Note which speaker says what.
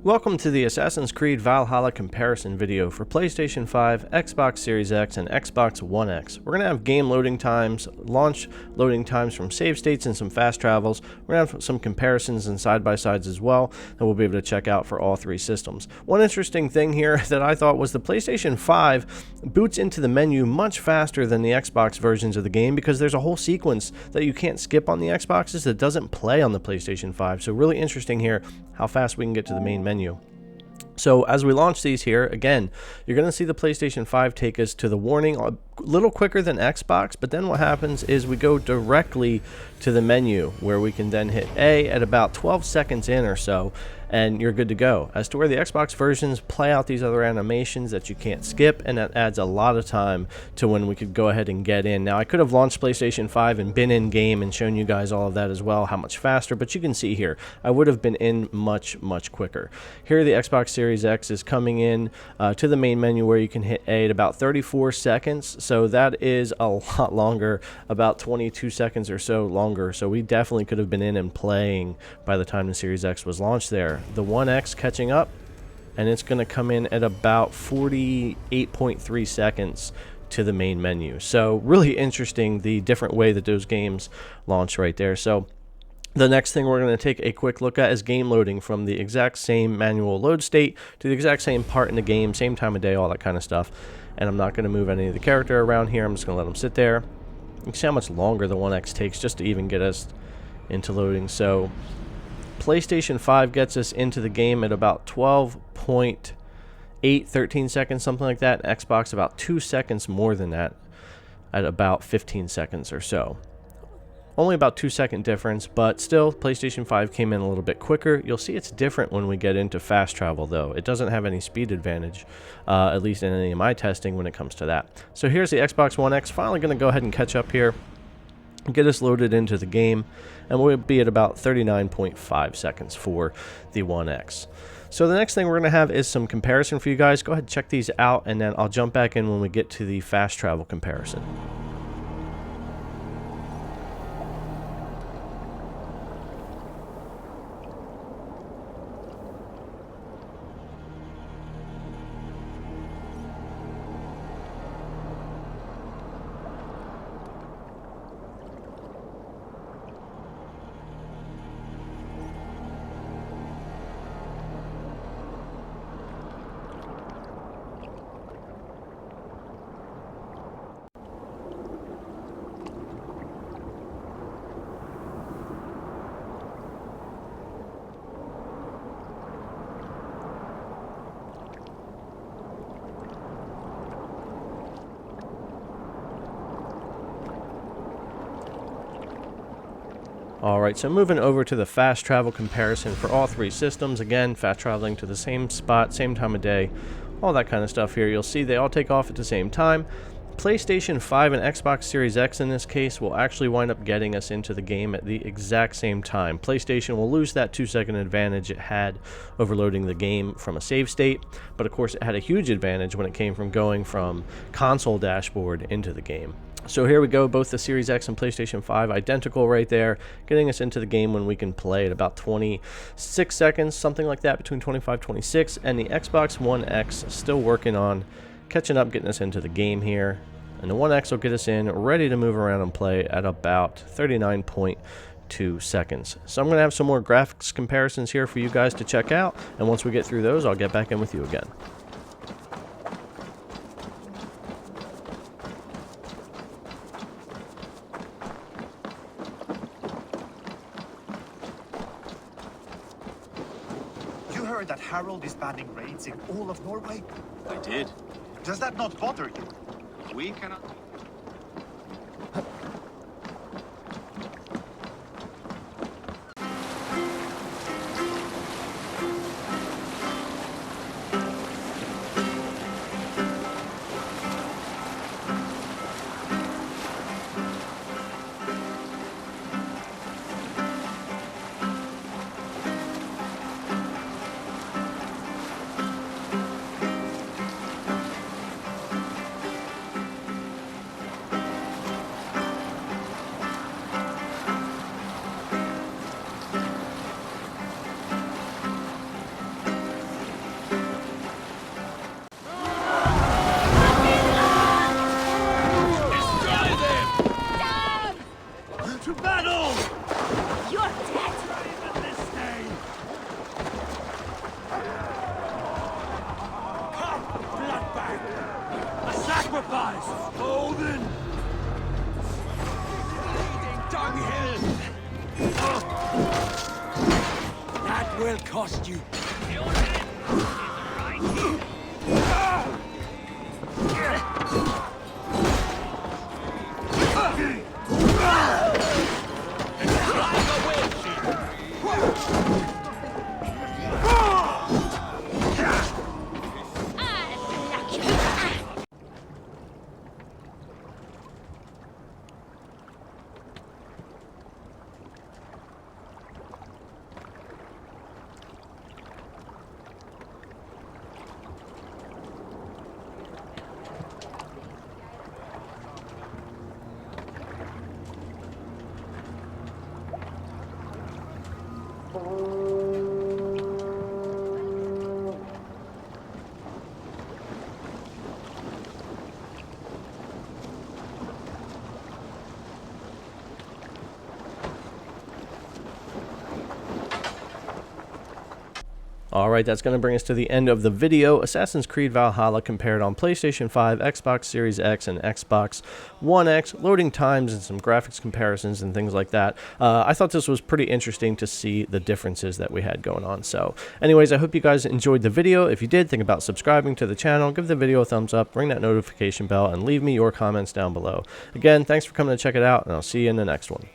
Speaker 1: Welcome to the Assassin's Creed Valhalla comparison video for PlayStation 5, Xbox Series X, and Xbox One X. We're going to have game loading times, launch loading times from save states, and some fast travels. We're going to have some comparisons and side-by-sides as well that we'll be able to check out for all three systems. One interesting thing here that I thought was the PlayStation 5 boots into the menu much faster than the Xbox versions of the game because there's a whole sequence that you can't skip on the Xboxes that doesn't play on the PlayStation 5. So really interesting here how fast we can get to the main menu. So as we launch these here, again, you're going to see the PlayStation 5 take us to the warning a little quicker than Xbox, but then what happens is we go directly to the menu where we can then hit A at about 12 seconds in or so, and you're good to go. As to where the Xbox versions play out these other animations that you can't skip, and that adds a lot of time to when we could go ahead and get in. Now, I could have launched PlayStation 5 and been in game and shown you guys all of that as well, how much faster, but you can see here, I would have been in much quicker. Here, the Xbox Series X is coming in to the main menu where you can hit A at about 34 seconds, so that is a lot longer, about 22 seconds or so longer, so we definitely could have been in and playing by the time the Series X was launched there. The One X catching up, and it's going to come in at about 48.3 seconds to the main menu. So really interesting the different way that those games launch right there. So the next thing we're going to take a quick look at is game loading from the exact same manual load state to the exact same part in the game, same time of day, all that kind of stuff. And I'm not going to move any of the character around here. I'm just going to let them sit there. You can see how much longer the One X takes just to even get us into loading. So PlayStation 5 gets us into the game at about 12.8, 13 seconds, something like that. And Xbox about 2 seconds more than that at about 15 seconds or so. Only about 2-second difference, but still, PlayStation 5 came in a little bit quicker. You'll see it's different when we get into fast travel, though. It doesn't have any speed advantage, at least in any of my testing when it comes to that. So here's the Xbox One X. Finally going to go ahead and catch up here, get us loaded into the game, and we'll be at about 39.5 seconds for the One X. So the next thing we're going to have is some comparison for you guys. Go ahead and check these out, and then I'll jump back in when we get to the fast travel comparison. Alright, so moving over to the fast travel comparison for all three systems. Again, fast traveling to the same spot, same time of day, all that kind of stuff here. You'll see they all take off at the same time. PlayStation 5 and Xbox Series X in this case will actually wind up getting us into the game at the exact same time. PlayStation will lose that 2-second advantage it had overloading the game from a save state, but of course it had a huge advantage when it came from going from console dashboard into the game. So here we go, both the Series X and PlayStation 5 identical right there, getting us into the game when we can play at about 26 seconds, something like that, between 25 26, and the Xbox One X still working on catching up, getting us into the game here, and the One X will get us in, ready to move around and play at about 39.2 seconds. So I'm going to have some more graphics comparisons here for you guys to check out, and once we get through those, I'll get back in with you again.
Speaker 2: That Harold is banning raids in all of Norway?
Speaker 3: I did.
Speaker 2: Does that not bother you?
Speaker 3: We cannot...
Speaker 4: That will cost you.
Speaker 1: Alright, that's going to bring us to the end of the video. Assassin's Creed Valhalla compared on PlayStation 5, Xbox Series X, and Xbox One X, loading times and some graphics comparisons and things like that. I thought this was pretty interesting to see the differences that we had going on. So anyways, I hope you guys enjoyed the video. If you did, think about subscribing to the channel, give the video a thumbs up, ring that notification bell, and leave me your comments down below. Again, thanks for coming to check it out, and I'll see you in the next one.